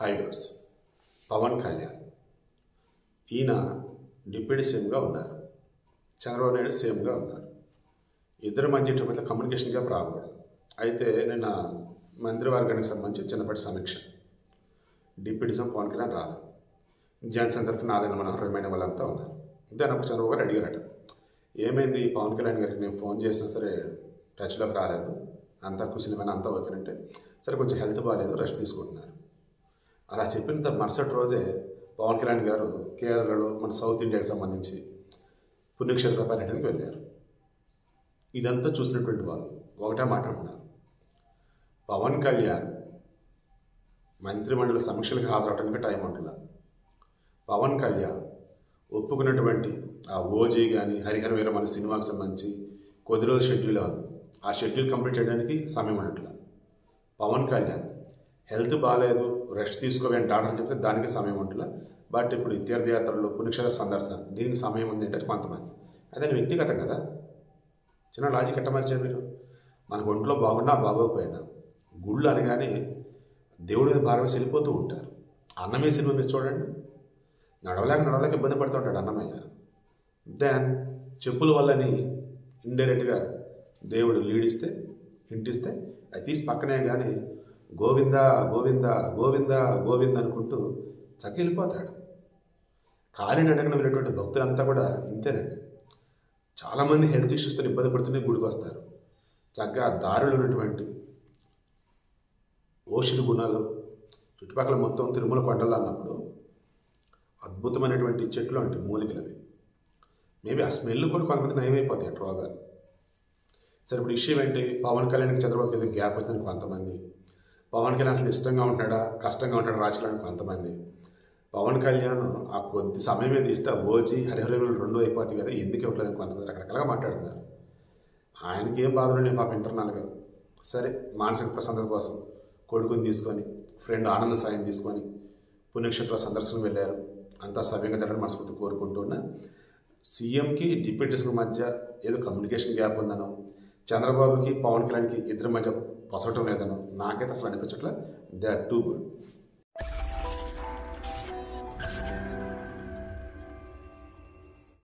Highways Pawan Kalyan ఈయన deputy సీఎంగా ఉన్నారు, చంద్రబాబు నాయుడు సీఎంగా ఉన్నారు. ఇద్దరు మధ్య ఇటువంటి కమ్యూనికేషన్ గ్యాప్ రాకూడదు. అయితే నిన్న మంత్రివర్గానికి సంబంధించి చిన్నపాటి సమీక్ష. డిప్యూటీ సీఎం పవన్ కళ్యాణ్ రాలేదు. జనసేన తరఫున నారాయణ మనోహర్ రమైన వాళ్ళంతా ఉన్నారు. దాని అప్పుడు చంద్రబాబు గారు అడిగారట, ఏమైంది పవన్ కళ్యాణ్ గారికి నేను ఫోన్ చేసినా సరే టచ్లోకి రాలేదు, అంతా కుశలమైన అంతా ఓకేనంటే, సరే కొంచెం హెల్త్ బాగాలేదు, రెస్ట్ తీసుకుంటున్నారు. అలా చెప్పిన మరుసటి రోజే పవన్ కళ్యాణ్ గారు కేరళలో మన సౌత్ ఇండియాకి సంబంధించి పుణ్యక్షేత్ర పర్యటనకి వెళ్ళారు. ఇదంతా చూసినటువంటి వాళ్ళు ఒకటే మాట అంటున్నారు, పవన్ కళ్యాణ్ మంత్రిమండలి సమీక్షలకు హాజరవడానికి టైం ఉంటుందా, పవన్ కళ్యాణ్ ఒప్పుకున్నటువంటి ఆ ఓజీ కానీ హరిహర వీరమల్లి సినిమాకి సంబంధించి కొద్ది రోజు షెడ్యూల్ ఉంది, ఆ షెడ్యూల్ కంప్లీట్ చేయడానికి సమయం ఉన్నట్ల, పవన్ కళ్యాణ్ హెల్త్ బాగాలేదు రెస్ట్ తీసుకోవాలని డాక్టర్ చెప్తే దానికి సమయం ఉంటుందా, బట్ ఇప్పుడు తీర్థయాత్రలు పుణ్యక్షేత్ర సందర్శన దీనికి సమయం ఉంది అంటే కొంతమంది అదే వ్యక్తిగతం కదా. చిన్న లాజిక్ ఎట్టమరిచారు మీరు. మనకు ఒంట్లో బాగున్నా బాగోకపోయినా గుళ్ళు అనగానే దేవుడి మీద భారం వేసి వెళ్ళిపోతూ ఉంటారు. అన్నమయ్య సినిమా మీరు చూడండి, నడవలేక ఇబ్బంది పడుతూ ఉంటాడు అన్నమయ్య. దెన్ చెప్పుల వల్లని ఇండైరెక్ట్గా దేవుడు లీడిస్తే ఇంటిస్తే అది తీసి పక్కనే కానీ గోవింద గోవింద గోవింద గోవింద అనుకుంటూ చక్క వెళ్ళిపోతాడు. కాలిని అడగన వినేటువంటి భక్తులంతా కూడా ఇంతేనండి. చాలామంది హెల్త్ ఇష్యూస్తో ఇబ్బంది పడుతూనే గుడికి వస్తారు. చక్కగా దారులు ఉన్నటువంటి ఓషిని గుణాలు చుట్టుపక్కల మొత్తం తిరుమల కొండలు అన్నప్పుడు అద్భుతమైనటువంటి చెట్లు అంటే మూలికలవి, మేబీ ఆ స్మెల్ కూడా కొంతమంది నయమైపోతాయి రోగాలు. సరే ఇప్పుడు విషయం ఏంటి, పవన్ కళ్యాణ్కి చంద్రబాబు మీద గ్యాప్ వచ్చిందని కొంతమంది, పవన్ కళ్యాణ్ అసలు ఇష్టంగా ఉంటాడా కష్టంగా ఉంటాడా రాజకీయానికి కొంతమంది, పవన్ కళ్యాణ్ ఆ కొద్ది సమయమే తీస్తే ఓజీ హరిహర రెండు అయిపోతాయి కదా ఎందుకు ఇవ్వట్లేదని కొంతమంది రకరకాలుగా మాట్లాడుతున్నారు. ఆయనకి ఏం బాధలు నేను పాప ఇంటర్నల్గా సరే మానసిక ప్రశాంతత కోసం కొడుకుని తీసుకొని ఫ్రెండ్ ఆనంద సాయం తీసుకొని పుణ్యక్షేత్ర సందర్శనం వెళ్ళారు. అంతా సవ్యంగా జరగడం మనస్ఫూర్తి కోరుకుంటున్నా. సీఎంకి డిప్యూటీస్కి మధ్య ఏదో కమ్యూనికేషన్ గ్యాప్ ఉందనో, చంద్రబాబుకి పవన్ కళ్యాణ్కి ఇద్దరి మధ్య పొసగటం లేదనో నాకైతే అసలు అనిపించట్లే. They are too good.